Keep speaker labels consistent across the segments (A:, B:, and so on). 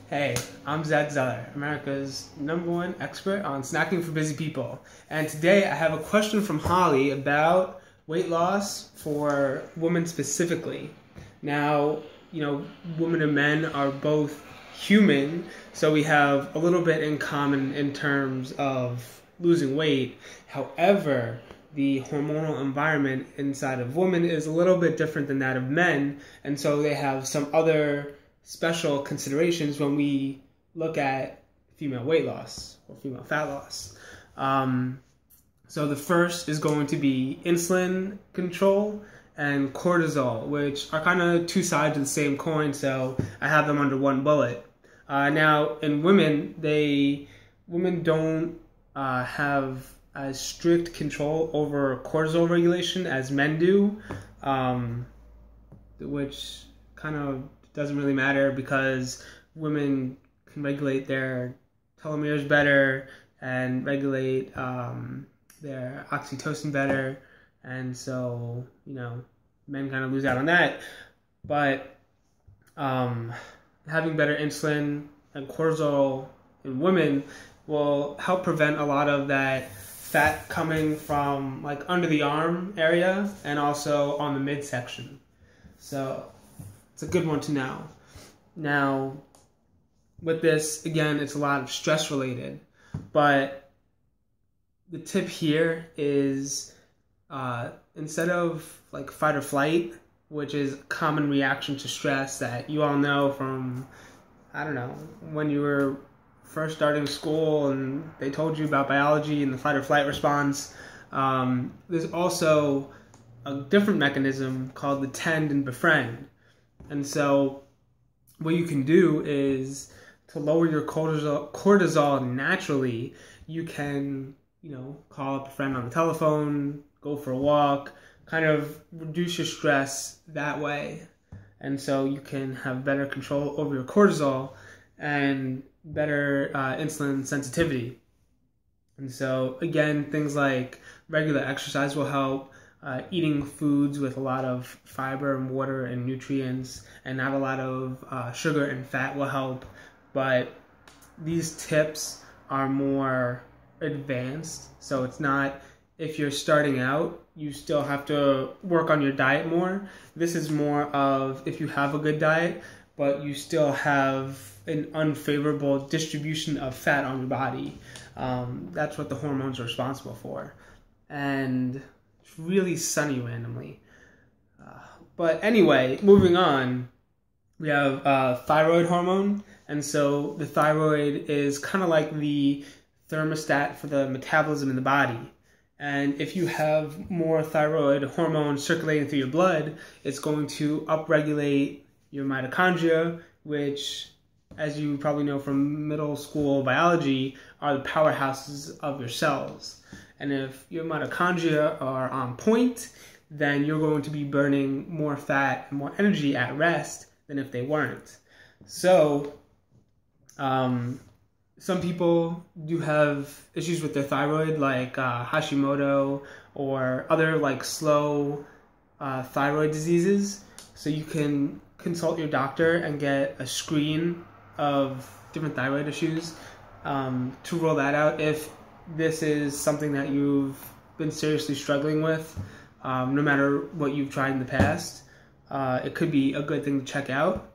A: Hey, I'm Zack, America's #1 expert on snacking for busy people. And today I have a question from Holly about weight loss for women specifically. Now, women and men are both human, so we have a little bit in common in terms of losing weight. However, the hormonal environment inside of women is a little bit different than that of men, and so they have some other special considerations when we look at female weight loss or female fat loss. So the first is going to be insulin control and cortisol, which are kind of two sides of the same coin, so I have them under one bullet. Now, in women, women don't have as strict control over cortisol regulation as men do, which kind of doesn't really matter because women can regulate their telomeres better and regulate their oxytocin better, and so men kind of lose out on that. But having better insulin and cortisol in women will help prevent a lot of that fat coming from like under the arm area and also on the midsection. So it's a good one to know. Now, with this, again, it's a lot of stress related, but the tip here is instead of like fight or flight, which is a common reaction to stress that you all know from, I don't know, when you were first starting school and they told you about biology and the fight or flight response, there's also a different mechanism called the tend and befriend. And so what you can do is to lower your cortisol naturally. You can, call up a friend on the telephone, go for a walk, kind of reduce your stress that way. And so you can have better control over your cortisol and better insulin sensitivity. And so again, things like regular exercise will help. Eating foods with a lot of fiber and water and nutrients and not a lot of sugar and fat will help. But these tips are more advanced. So it's not, if you're starting out, you still have to work on your diet more. This is more of if you have a good diet, but you still have an unfavorable distribution of fat on your body. That's what the hormones are responsible for. And it's really sunny randomly. But anyway, moving on, we have thyroid hormone. And so the thyroid is kind of like the thermostat for the metabolism in the body. And if you have more thyroid hormone circulating through your blood, it's going to upregulate your mitochondria, which, as you probably know from middle school biology, are the powerhouses of your cells. And if your mitochondria are on point, then you're going to be burning more fat and more energy at rest than if they weren't. So, some people do have issues with their thyroid, like Hashimoto or other like slow thyroid diseases. So you can consult your doctor and get a screen of different thyroid issues to rule that out if this is something that you've been seriously struggling with, no matter what you've tried in the past. It could be a good thing to check out.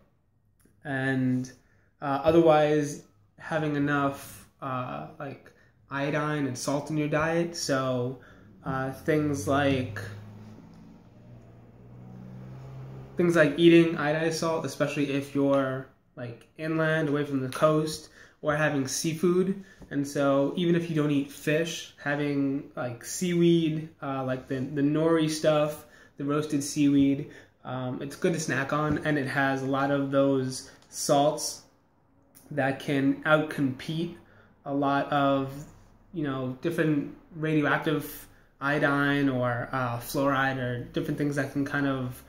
A: And otherwise, having enough like iodine and salt in your diet. So things like eating iodized salt, especially if you're like inland, away from the coast, or having seafood. And so even if you don't eat fish, having like seaweed, like the nori stuff, the roasted seaweed, it's good to snack on, and it has a lot of those salts that can outcompete a lot of, different radioactive iodine or fluoride or different things that can kind of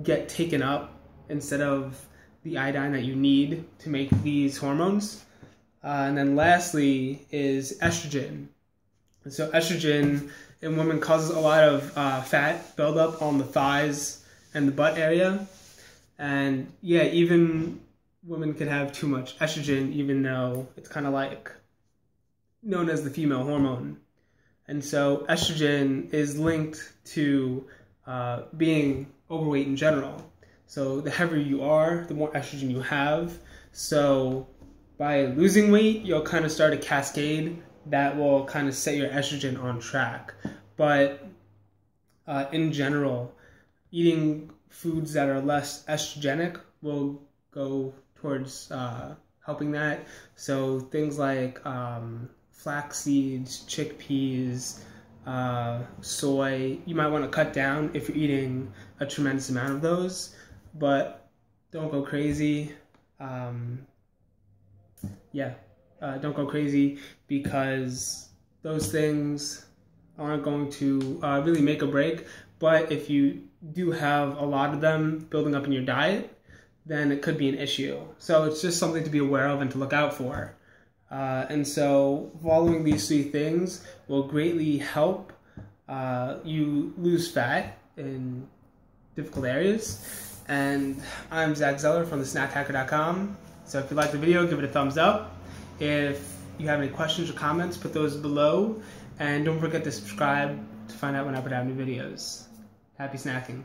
A: get taken up instead of the iodine that you need to make these hormones. And then lastly is estrogen. And so estrogen in women causes a lot of fat buildup on the thighs and the butt area. And yeah, even women can have too much estrogen, even though it's kind of like known as the female hormone. And so estrogen is linked to being overweight in general. So the heavier you are, the more estrogen you have. So by losing weight, you'll kind of start a cascade that will kind of set your estrogen on track. But in general, eating foods that are less estrogenic will go towards helping that. So things like flax seeds, chickpeas, soy, you might want to cut down if you're eating a tremendous amount of those, but don't go crazy. Don't go crazy, because those things aren't going to really make or break. But if you do have a lot of them building up in your diet, then it could be an issue. So it's just something to be aware of and to look out for. And so following these 3 things will greatly help you lose fat in difficult areas. And I'm Zack Zeller from thesnackhacker.com. So if you liked the video, give it a thumbs up. If you have any questions or comments, put those below. And don't forget to subscribe to find out when I put out new videos. Happy snacking.